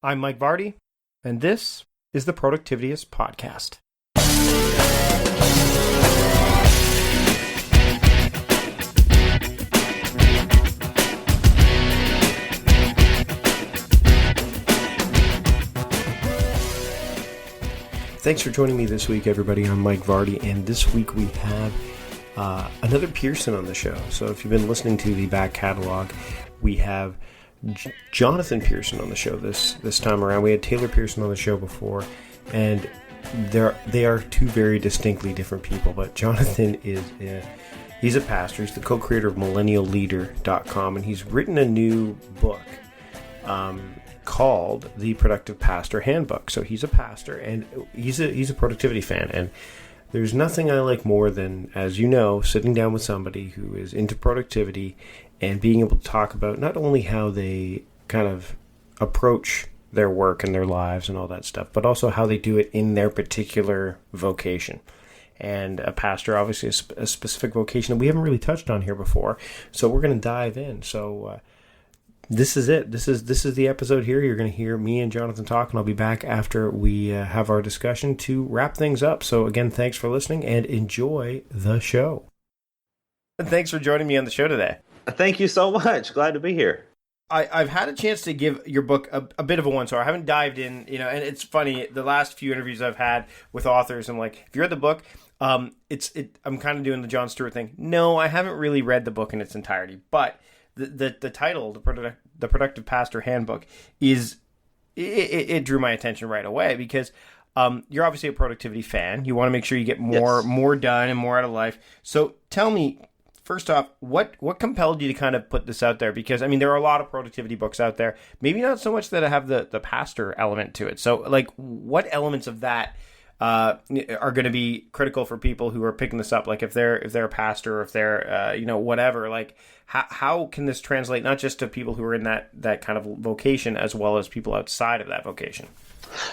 I'm Mike Vardy, and this is the Productivityist Podcast. Thanks for joining me this week, everybody. I'm Mike Vardy, and this week we have another Pearson on the show. So if you've been listening to the back catalog, we have Jonathan Pearson on the show this time around. We had Taylor Pearson on the show before, and they are two very distinctly different people. But Jonathan he's a pastor. He's the co-creator of millennialleader.com, and he's written a new book called the Productive Pastor Handbook. So he's a pastor, and he's a productivity fan, and there's nothing I like more than, as you know, sitting down with somebody who is into productivity and being able to talk about not only how they kind of approach their work and their lives and all that stuff, but also how they do it in their particular vocation. And a pastor, obviously, is a specific vocation that we haven't really touched on here before, so we're going to dive in. So this is it. This is the episode here. You're going to hear me and Jonathan talk, and I'll be back after we have our discussion to wrap things up. So again, thanks for listening and enjoy the show. And thanks for joining me on the show today. Thank you so much. Glad to be here. I've had a chance to give your book a bit of a one-star. I haven't dived in, and it's funny, the last few interviews I've had with authors, I'm like, if you read the book, I'm kind of doing the Jon Stewart thing. No, I haven't really read the book in its entirety, but the title, the Productive Pastor Handbook, it drew my attention right away because you're obviously a productivity fan. You want to make sure you get more done and more out of life. So tell me, first off, what compelled you to kind of put this out there? Because, I mean, there are a lot of productivity books out there, maybe not so much that have the pastor element to it. So, like, what elements of that are going to be critical for people who are picking this up? Like, if they're a pastor, or if they're, whatever, like, how can this translate not just to people who are in that kind of vocation as well as people outside of that vocation?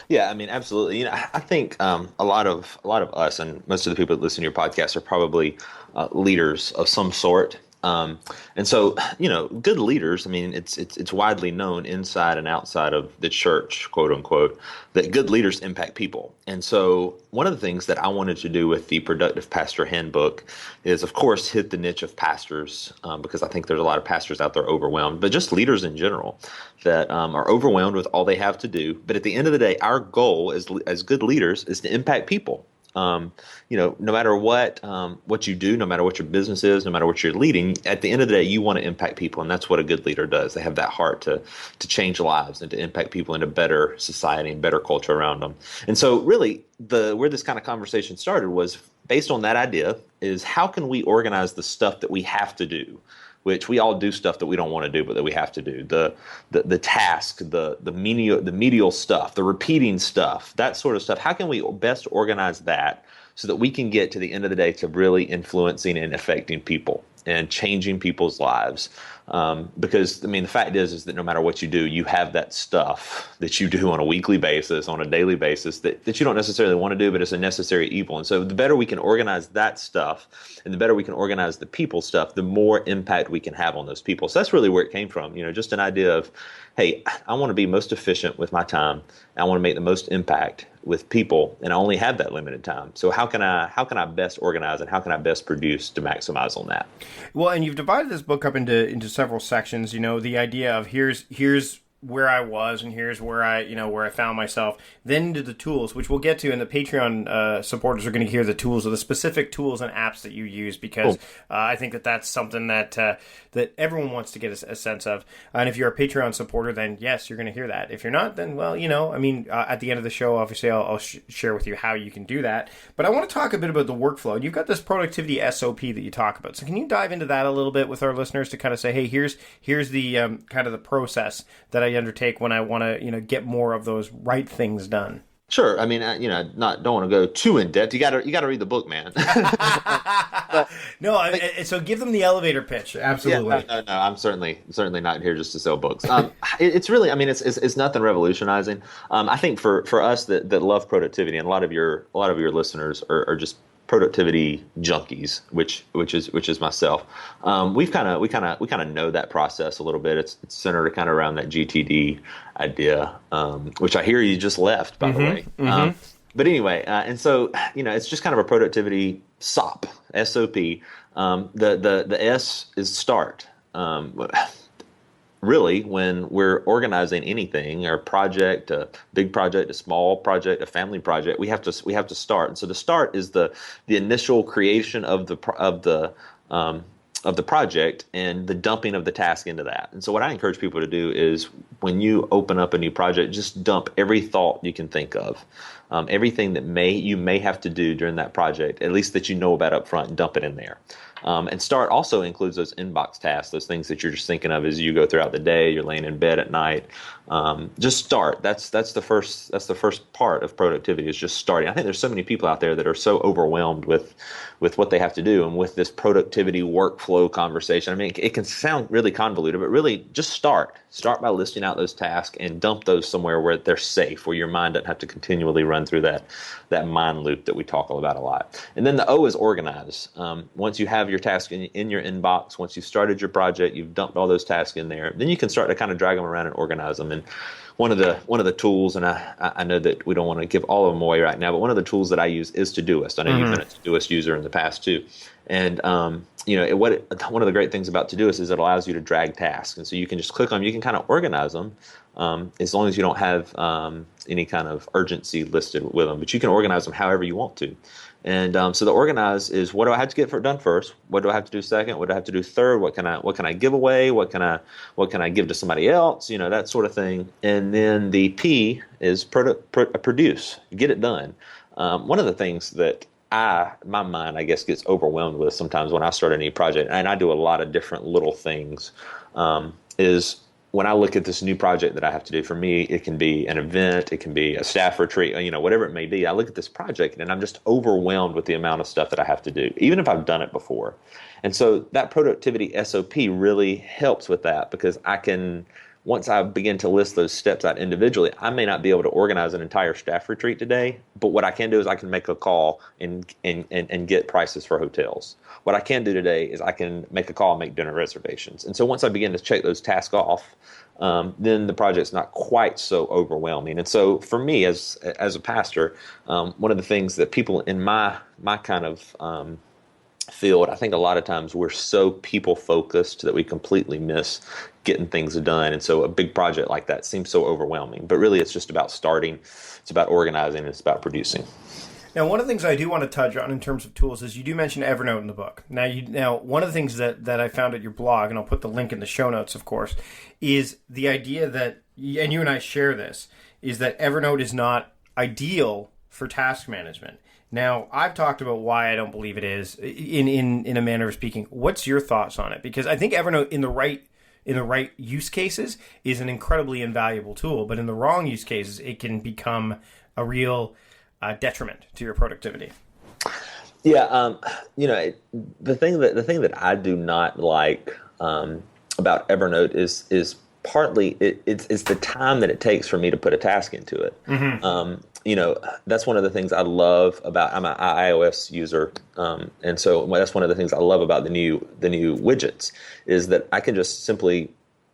Yeah, I mean, absolutely. I think a lot of us and most of the people that listen to your podcast are probably leaders of some sort. And so, good leaders, I mean, it's widely known inside and outside of the church, quote unquote, that good leaders impact people. And so one of the things that I wanted to do with the Productive Pastor Handbook is, of course, hit the niche of pastors, because I think there's a lot of pastors out there overwhelmed, but just leaders in general that are overwhelmed with all they have to do. But at the end of the day, our goal as good leaders is to impact people. No matter what you do, no matter what your business is, no matter what you're leading, at the end of the day, you want to impact people. And that's what a good leader does. They have that heart to change lives and to impact people into better society and better culture around them. And so really where this kind of conversation started was based on that idea is how can we organize the stuff that we have to do, which we all do stuff that we don't want to do, but that we have to do. The task, the medial stuff, the repeating stuff, that sort of stuff. How can we best organize that so that we can get to the end of the day to really influencing and affecting people and changing people's lives? Because, I mean, the fact is that no matter what you do, you have that stuff that you do on a weekly basis, on a daily basis, that you don't necessarily want to do, but it's a necessary evil. And so the better we can organize that stuff and the better we can organize the people stuff, the more impact we can have on those people. So that's really where it came from, just an idea of, hey, I want to be most efficient with my time. I want to make the most impact with people, and I only have that limited time. So how can I best organize and how can I best produce to maximize on that? Well, and you've divided this book up into several sections. The idea of here's where I was and here's where I found myself. Then into the tools, which we'll get to, and the Patreon supporters are going to hear the tools or the specific tools and apps that you use, because I think that's something that everyone wants to get a sense of. And if you're a Patreon supporter, then yes, you're going to hear that. If you're not, then at the end of the show, obviously I'll share with you how you can do that. But I want to talk a bit about the workflow. You've got this productivity SOP that you talk about. So can you dive into that a little bit with our listeners to kind of say, hey, here's the kind of the process that I undertake when I want to, get more of those right things done? Sure. I mean, don't want to go too in depth. You got to read the book, man. So give them the elevator pitch. Absolutely. Yeah, no. I'm certainly not here just to sell books. It's really, I mean, it's nothing revolutionizing. I think for us that love productivity, and a lot of your listeners are just productivity junkies, which is myself. We kind of know that process a little bit. It's centered kind of around that GTD idea, which I hear you just left, by the way. But anyway, and so it's just kind of a productivity SOP, SOP. The S is start. Really, when we're organizing anything, or project, a big project, a small project, a family project, we have to start. And so the start is the initial creation of the project and the dumping of the task into that. And so what I encourage people to do is, when you open up a new project, just dump every thought you can think of, everything that you may have to do during that project, at least that you know about up front, and dump it in there. And start also includes those inbox tasks, those things that you're just thinking of as you go throughout the day, you're laying in bed at night. Just start. That's the first part of productivity, is just starting. I think there's so many people out there that are so overwhelmed with what they have to do, and with this productivity workflow conversation. I mean, it can sound really convoluted, but really just start. Start by listing out those tasks and dump those somewhere where they're safe, where your mind doesn't have to continually run through that mind loop that we talk about a lot. And then the O is organize. Once you have your task in your inbox, once you've started your project, you've dumped all those tasks in there, then you can start to kind of drag them around and organize them. And one of the tools, and I know that we don't want to give all of them away right now, but one of the tools that I use is Todoist. I know you've been a Todoist user in the past too. And one of the great things about Todoist is it allows you to drag tasks, and so you can just click on them. You can kind of organize them, as long as you don't have any kind of urgency listed with them. But you can organize them however you want to. And so the organize is, what do I have to get done first? What do I have to do second? What do I have to do third? What can I give away? What can I give to somebody else? That sort of thing. And then the P is produce. Get it done. One of the things that my mind, I guess, gets overwhelmed with sometimes when I start a new project, and I do a lot of different little things, is when I look at this new project that I have to do. For me, it can be an event, it can be a staff retreat, whatever it may be. I look at this project and I'm just overwhelmed with the amount of stuff that I have to do, even if I've done it before. And so that productivity SOP really helps with that, because once I begin to list those steps out individually, I may not be able to organize an entire staff retreat today, but what I can do is I can make a call and get prices for hotels. What I can do today is I can make a call and make dinner reservations. And so once I begin to check those tasks off, then the project's not quite so overwhelming. And so for me, as a pastor, one of the things that people in my kind of field, I think a lot of times we're so people focused that we completely miss getting things done. And so a big project like that seems so overwhelming, but really it's just about starting, it's about organizing, it's about producing. Now, one of the things I do want to touch on in terms of tools is you do mention Evernote in the book. Now, one of the things that I found at your blog, and I'll put the link in the show notes, of course, is the idea that, and you and I share this, is that Evernote is not ideal for task management. Now, I've talked about why I don't believe it is, in a manner of speaking. What's your thoughts on it? Because I think Evernote, in the right use cases, is an incredibly invaluable tool, but in the wrong use cases, it can become a real detriment to your productivity. Yeah, the thing that I do not like about Evernote is partly it's the time that it takes for me to put a task into it. That's one of the things I love about. I'm an iOS user, and so that's one of the things I love about the new widgets, is that I can just simply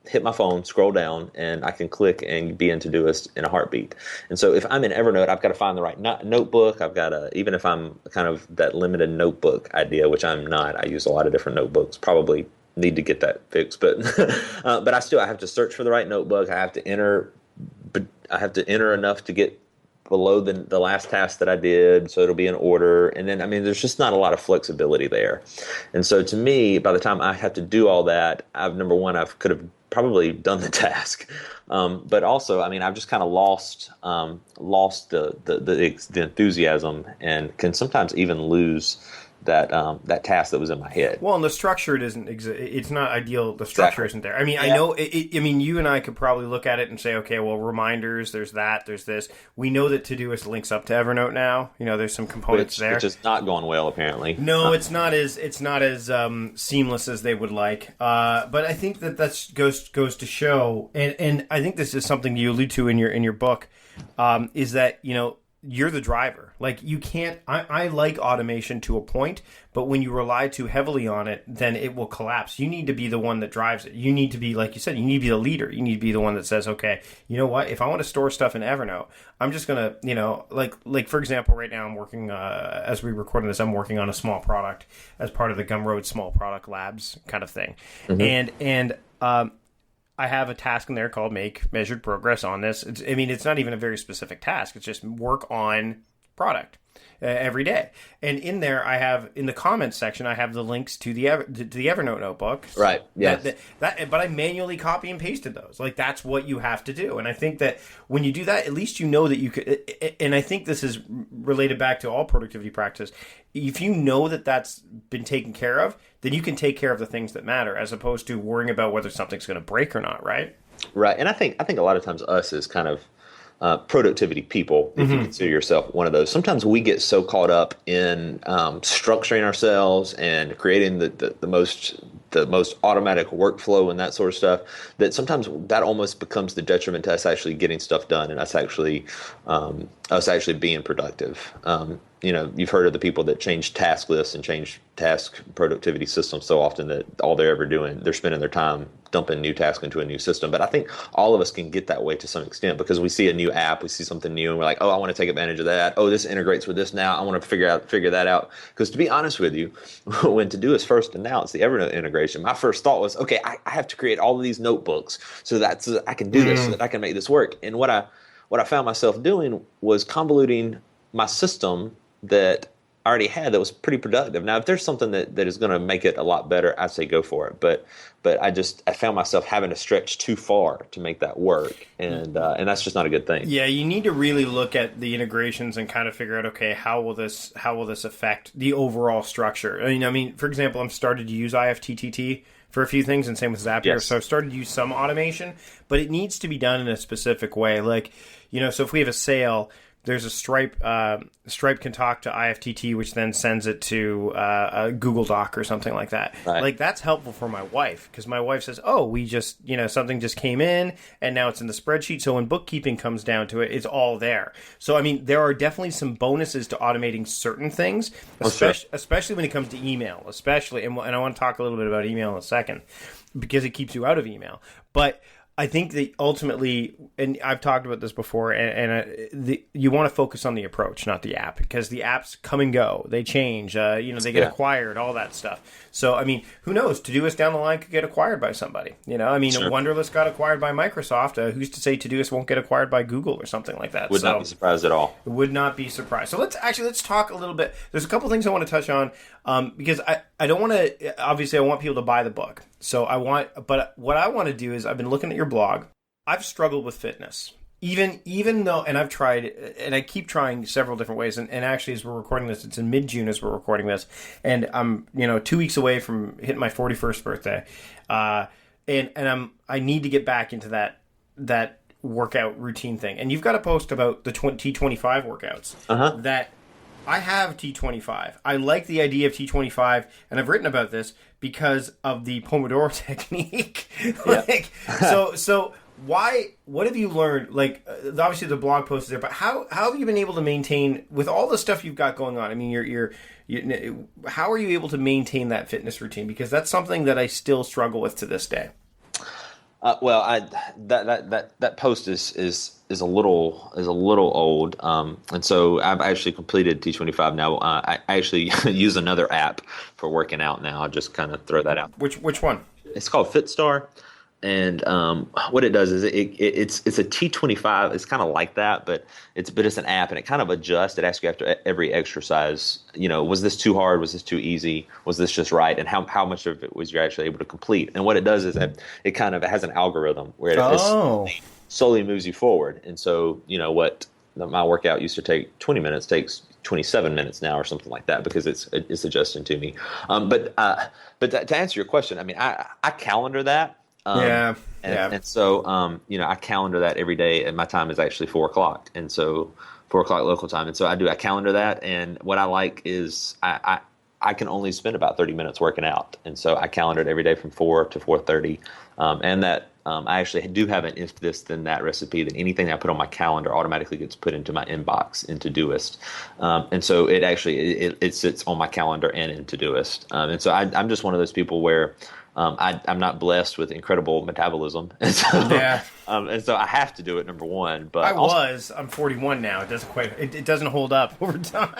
hit my phone, scroll down, and I can click and be in Todoist in a heartbeat. And so if I'm in Evernote, I've got to find the right notebook. I've got to, even if I'm kind of that limited notebook idea, which I'm not, I use a lot of different notebooks, probably need to get that fixed, but but I have to search for the right notebook. I have to enter enough to get below the last task that I did, so it'll be in order. And then, there's just not a lot of flexibility there. And so to me, by the time I have to do all that, I could have probably done the task. But also, I've just kind of lost the enthusiasm, and can sometimes even lose that task that was in my head. Well, and the structure, it's not ideal. The structure isn't there. I know, you and I could probably look at it and say, okay, well, reminders, there's this. We know that Todoist links up to Evernote now. There's some components there. Which is not going well, apparently. No, it's not as seamless as they would like. But I think that goes to show, and I think this is something you allude to in your book, is that, you're the driver. Like you can't, I like automation to a point, but when you rely too heavily on it, then it will collapse. You need to be the one that drives it. You need to be, like you said, you need to be the leader. You need to be the one that says, okay, you know what? If I want to store stuff in Evernote, I'm just going to, like for example, right now I'm working, as we record this, I'm working on a small product as part of the Gumroad Small Product Labs kind of thing. And I have a task in there called make measured progress on this. It's not even a very specific task. It's just work on product every day. And in there, I have, in the comments section, I have the links to the Evernote notebook. Right. Yes. But I manually copy and pasted those. Like, that's what you have to do. And I think that when you do that, at least you know that you could, and I think this is related back to all productivity practice. If you know that that's been taken care of, then you can take care of the things that matter, as opposed to worrying about whether something's going to break or not, right? Right. And I think a lot of times us as kind of productivity people, if you consider yourself one of those, sometimes we get so caught up in structuring ourselves and creating the most automatic workflow and that sort of stuff, that sometimes that almost becomes the detriment to us actually getting stuff done and us actually being productive. You've heard of the people that change task lists and change task productivity systems so often that all they're ever doing, they're spending their time dumping new tasks into a new system. But I think all of us can get that way to some extent, because we see a new app, we see something new, and we're like, oh, I want to take advantage of that. Oh, this integrates with this now. I want to figure that out. Because to be honest with you, when Todoist first announced the Evernote integration, my first thought was, okay, I have to create all of these notebooks so that I can do this, so that I can make this work. And what I found myself doing was convoluting my system that I already had that was pretty productive. Now, if there's something that is going to make it a lot better, I'd say go for it. But I found myself having to stretch too far to make that work, and that's just not a good thing. Yeah, you need to really look at the integrations and kind of figure out, okay, how will this affect the overall structure? I mean, for example, I'm started to use IFTTT for a few things, and same with Zapier. Yes. So I've started to use some automation, but it needs to be done in a specific way. Like, so if we have a sale, there's a Stripe. Stripe can talk to IFTT, which then sends it to a Google Doc or something like that. Right. Like, that's helpful for my wife, because my wife says, "Oh, we just something just came in, and now it's in the spreadsheet." So when bookkeeping comes down to it, it's all there. So I mean, there are definitely some bonuses to automating certain things, especially when it comes to email. And I want to talk a little bit about email in a second, because it keeps you out of email, but I think that ultimately, and I've talked about this before, you want to focus on the approach, not the app, because the apps come and go, they change, they get acquired, all that stuff. So, I mean, who knows? Todoist down the line could get acquired by somebody. Sure. Wunderlist got acquired by Microsoft. Who's to say Todoist won't get acquired by Google or something like that? Would not be surprised at all. Would not be surprised. So let's talk a little bit. There's a couple things I want to touch on, because I don't want to. Obviously, I want people to buy the book. But what I want to do is, I've been looking at your blog. I've struggled with fitness, even though, and I've tried, and I keep trying several different ways. And actually, as we're recording this, it's in mid-June as we're recording this, and I'm 2 weeks away from hitting my 41st birthday, and I need to get back into that workout routine thing. And you've got a post about the T25 workouts that. I have T25. I like the idea of T25, and I've written about this because of the Pomodoro technique. So why? What have you learned? Like, obviously the blog post is there, but how have you been able to maintain, with all the stuff you've got going on? I mean, how are you able to maintain that fitness routine? Because that's something that I still struggle with to this day. That post is a little old, and so I've actually completed T25 now. I actually use another app for working out now. I'll just kind of throw that out. Which one? It's called FitStar, and what it does is it's a T25. It's kind of like that, but it's an app, and it kind of adjusts. It asks you after every exercise, was this too hard? Was this too easy? Was this just right? And how much of it was you actually able to complete? And what it does is that it has an algorithm where it slowly moves you forward. And so, what my workout used to take 20 minutes takes 27 minutes now or something like that, because it's adjusting to me. But to answer your question, I mean, I calendar that. And so, I calendar that every day, and my time is actually 4:00. And so 4:00 local time. And so I calendar that. And what I like is I can only spend about 30 minutes working out. And so I calendar it every day from 4 to 4:30. And that I actually do have an if this then that recipe that anything I put on my calendar automatically gets put into my inbox in Todoist, and so it sits on my calendar and in Todoist, and so I'm just one of those people where I'm not blessed with incredible metabolism, and so I have to do it, number one. But I'm 41 now. It doesn't quite. It doesn't hold up over time.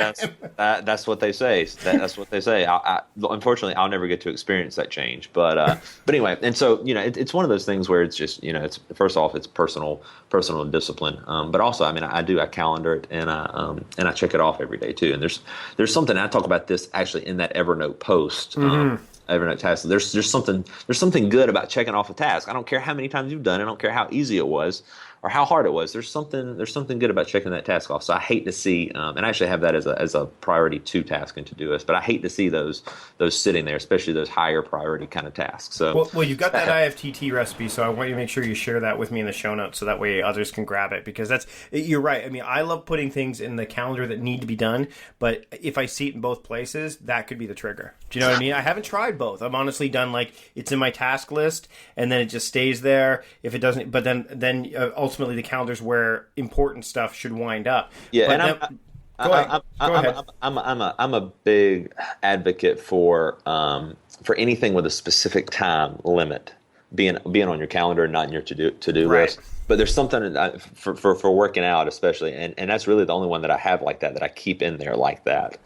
That's what they say. That's what they say. Unfortunately, I'll never get to experience that change. But anyway, and so it's one of those things where it's just it's first off it's personal discipline. But also, I mean, I calendar it and I check it off every day too. And there's something I talk about this actually in that Evernote post. Evernote task. There's something good about checking off a task. I don't care how many times you've done it. I don't care how easy it was or how hard it was. There's something good about checking that task off. So I hate to see, and I actually have that as a priority 2 task in Todoist, but I hate to see those sitting there, especially those higher priority kind of tasks. So well, you've got that IFTT recipe, so I want you to make sure you share that with me in the show notes, so that way others can grab it, because you're right. I mean, I love putting things in the calendar that need to be done, but if I see it in both places, that could be the trigger. Do you know what I mean? I haven't tried both. I've honestly done it's in my task list, and then it just stays there. If it doesn't, but then ultimately the calendar's where important stuff should wind up. Yeah, but I'm a big advocate for anything with a specific time limit being on your calendar and not in your to-do list. But there's something for working out, especially, and that's really the only one that I have like that I keep in there like that.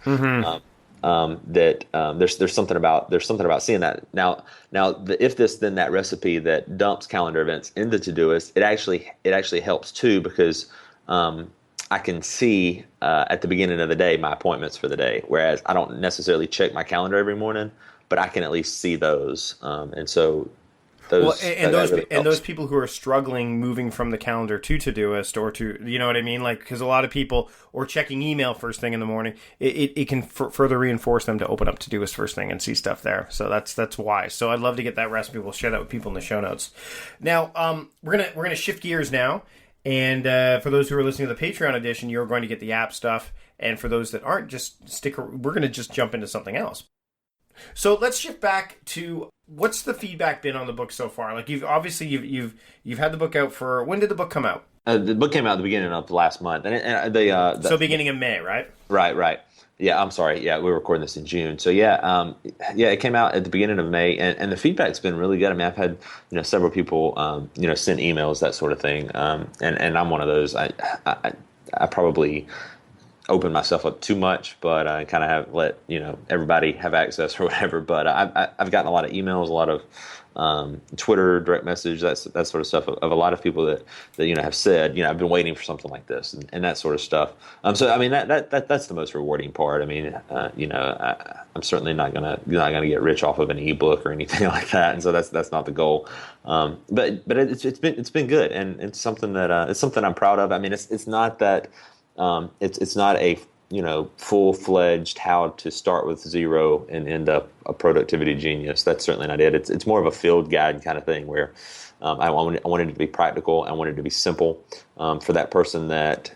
There's something about seeing that. Now the if this then that recipe that dumps calendar events into Todoist, it actually helps too, because I can see at the beginning of the day my appointments for the day, whereas I don't necessarily check my calendar every morning, but I can at least see those, and so. Those people who are struggling moving from the calendar to Todoist or to, you know what I mean? Like, because a lot of people, or checking email first thing in the morning, it can further reinforce them to open up Todoist first thing and see stuff there. So that's why. So I'd love to get that recipe. We'll share that with people in the show notes. Now, we're gonna shift gears now. And for those who are listening to the Patreon edition, you're going to get the app stuff. And for those that aren't, we're going to just jump into something else. So let's shift back to what's the feedback been on the book so far? Like you've had the book out for, when did the book come out? The book came out at the beginning of last month, so beginning of May, right? Right. Yeah, I'm sorry. Yeah, we were recording this in June. So it came out at the beginning of May, and the feedback's been really good. I mean, I've had several people send emails, that sort of thing, and I'm one of those. I probably open myself up too much, but I kind of have let everybody have access or whatever. But I've gotten a lot of emails, a lot of Twitter direct message, that sort of stuff, of a lot of people that have said, I've been waiting for something like this, and that sort of stuff. So I mean that's the most rewarding part. I mean, I'm certainly not gonna get rich off of an ebook or anything like that, and so that's not the goal. But it's been good, and it's something that it's something I'm proud of. I mean, it's not that. It's not a full-fledged how to start with zero and end up a productivity genius. That's certainly not it. It's more of a field guide kind of thing where I wanted it to be practical. I wanted it to be simple for that person that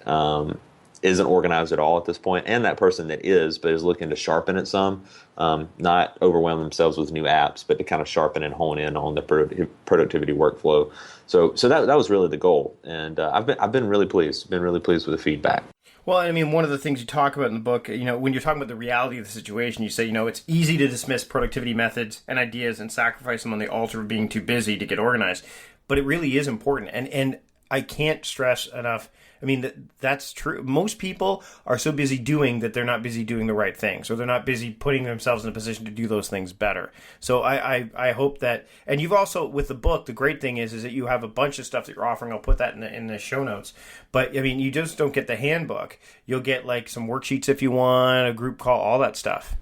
isn't organized at all at this point, and that person that is, but is looking to sharpen it some, not overwhelm themselves with new apps, but to kind of sharpen and hone in on the productivity workflow. So that was really the goal, and I've been really pleased. Been really pleased with the feedback. Well, I mean, one of the things you talk about in the book, when you're talking about the reality of the situation, you say, it's easy to dismiss productivity methods and ideas and sacrifice them on the altar of being too busy to get organized. But it really is important. And I can't stress enough. I mean, that's true. Most people are so busy doing that they're not busy doing the right things, or they're not busy putting themselves in a position to do those things better. So I hope that, and you've also, with the book, the great thing is that you have a bunch of stuff that you're offering. I'll put that in the show notes. But I mean, you just don't get the handbook. You'll get like some worksheets if you want, a group call, all that stuff.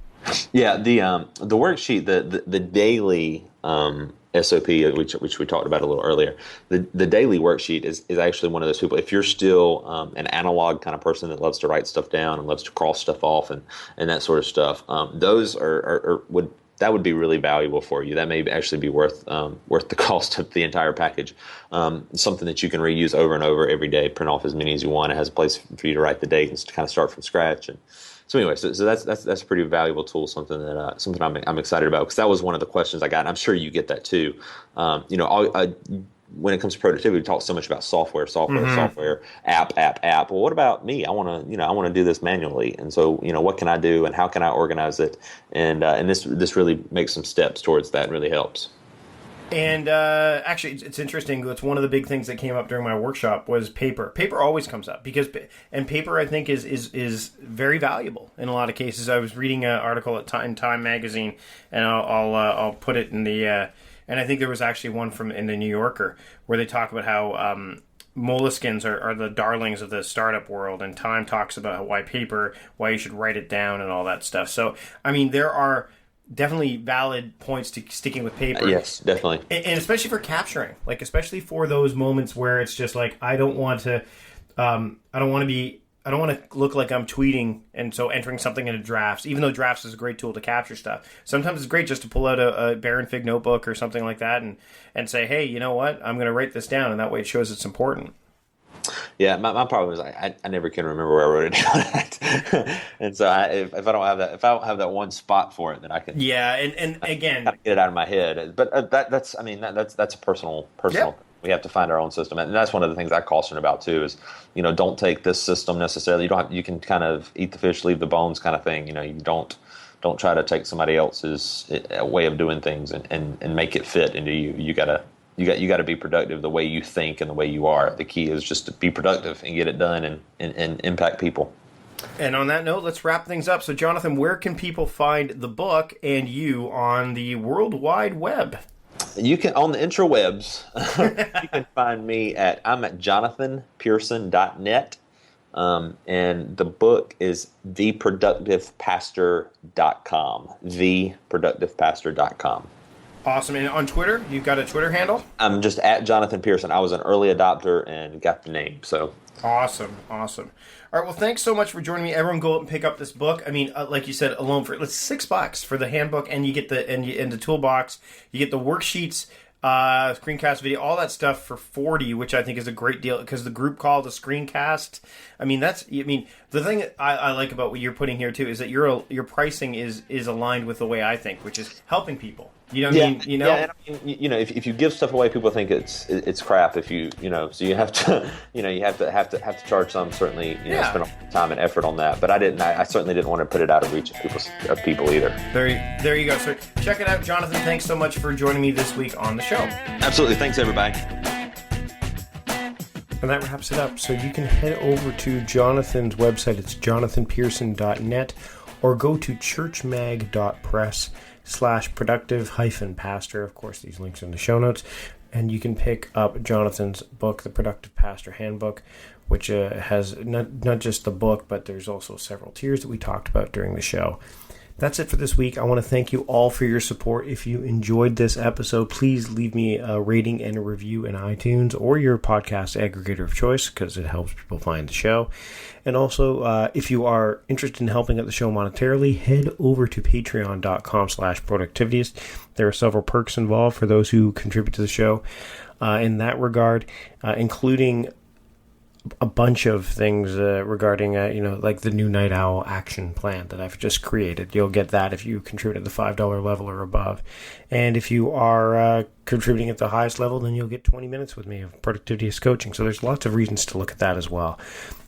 Yeah, the worksheet, the daily SOP, which we talked about a little earlier, the daily worksheet is actually one of those people. If you're still an analog kind of person that loves to write stuff down and loves to cross stuff off and that sort of stuff, those would be really valuable for you. That may actually be worth the cost of the entire package. Something that you can reuse over and over every day, print off as many as you want. It has a place for you to write the date and kind of start from scratch. And so anyway, so that's a pretty valuable tool. Something that I'm excited about, because that was one of the questions I got. And I'm sure you get that too. when it comes to productivity, we talk so much about software, app. Well, what about me? I want to do this manually. And so, what can I do and how can I organize it? And this really makes some steps towards that and really helps. And actually, it's interesting. It's one of the big things that came up during my workshop was paper. Paper always comes up and paper I think is very valuable in a lot of cases. I was reading an article in Time magazine, and I'll put it in the. And I think there was actually one in the New Yorker where they talk about how moleskins are the darlings of the startup world, and Time talks about why you should write it down and all that stuff. So, I mean, there are definitely valid points to sticking with paper. Yes, definitely. And especially for capturing, especially for those moments where it's just I don't want to look like I'm tweeting, and so entering something into drafts, even though drafts is a great tool to capture stuff. Sometimes it's great just to pull out a Baron Fig notebook or something like that and say, hey, you know what? I'm going to write this down, and that way it shows it's important. Yeah, my problem is I never can remember where I wrote it down. And so if I don't have that one spot for it, then I can. Yeah, and again, get it out of my head. But that's a personal. Yep. We have to find our own system, and that's one of the things I caution about too. Is don't take this system necessarily. You can kind of eat the fish, leave the bones, kind of thing. You don't try to take somebody else's way of doing things and make it fit into you. You gotta be productive the way you think and the way you are. The key is just to be productive and get it done and impact people. And on that note, let's wrap things up. So, Jonathan, where can people find the book and you on the World Wide Web? You can, on the interwebs, you can find me I'm at jonathanpearson.net. And the book is theproductivepastor.com. Theproductivepastor.com. Awesome. And on Twitter, you've got a Twitter handle? I'm just at Jonathan Pearson. I was an early adopter and got the name. So awesome. All right. Well, thanks so much for joining me. Everyone, go out and pick up this book. I mean, like you said, alone for it's $6 for the handbook, and you get the toolbox. You get the worksheets, screencast video, all that stuff for $40, which I think is a great deal because the group call, the screencast. I mean, the thing that I like about what you're putting here too is that your pricing is aligned with the way I think, which is helping people. You know what I mean? Yeah, and if you give stuff away, people think it's crap. If so you have to, you have to charge some, certainly, spend time and effort on that. But I certainly didn't want to put it out of reach of people either. There you go. So check it out, Jonathan. Thanks so much for joining me this week on the show. Absolutely. Thanks, everybody. And that wraps it up. So you can head over to Jonathan's website. It's jonathanpearson.net, or go to churchmag.press/productive-pastor. Of course, these links are in the show notes. And you can pick up Jonathan's book, The Productive Pastor Handbook, which has not just the book, but there's also several tiers that we talked about during the show. That's it for this week. I want to thank you all for your support. If you enjoyed this episode, please leave me a rating and a review in iTunes or your podcast aggregator of choice, because it helps people find the show. And also, if you are interested in helping out the show monetarily, head over to patreon.com/productivityist. There are several perks involved for those who contribute to the show in that regard, including a bunch of things regarding, like the new Night Owl action plan that I've just created. You'll get that if you contribute at the $5 level or above. And if you are contributing at the highest level, then you'll get 20 minutes with me of Productivityist coaching. So there's lots of reasons to look at that as well.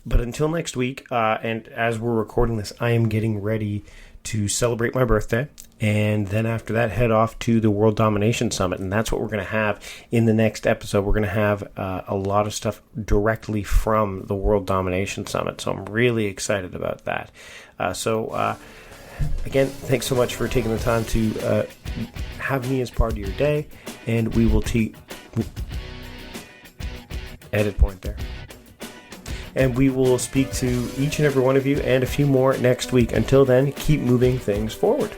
But until next week, and as we're recording this, I am getting ready to celebrate my birthday. And then after that, head off to the World Domination Summit. And that's what we're going to have in the next episode. We're going to have a lot of stuff directly from the World Domination Summit. So I'm really excited about that. Again, thanks so much for taking the time to have me as part of your day. And we will edit point there. And we will speak to each and every one of you and a few more next week. Until then, keep moving things forward.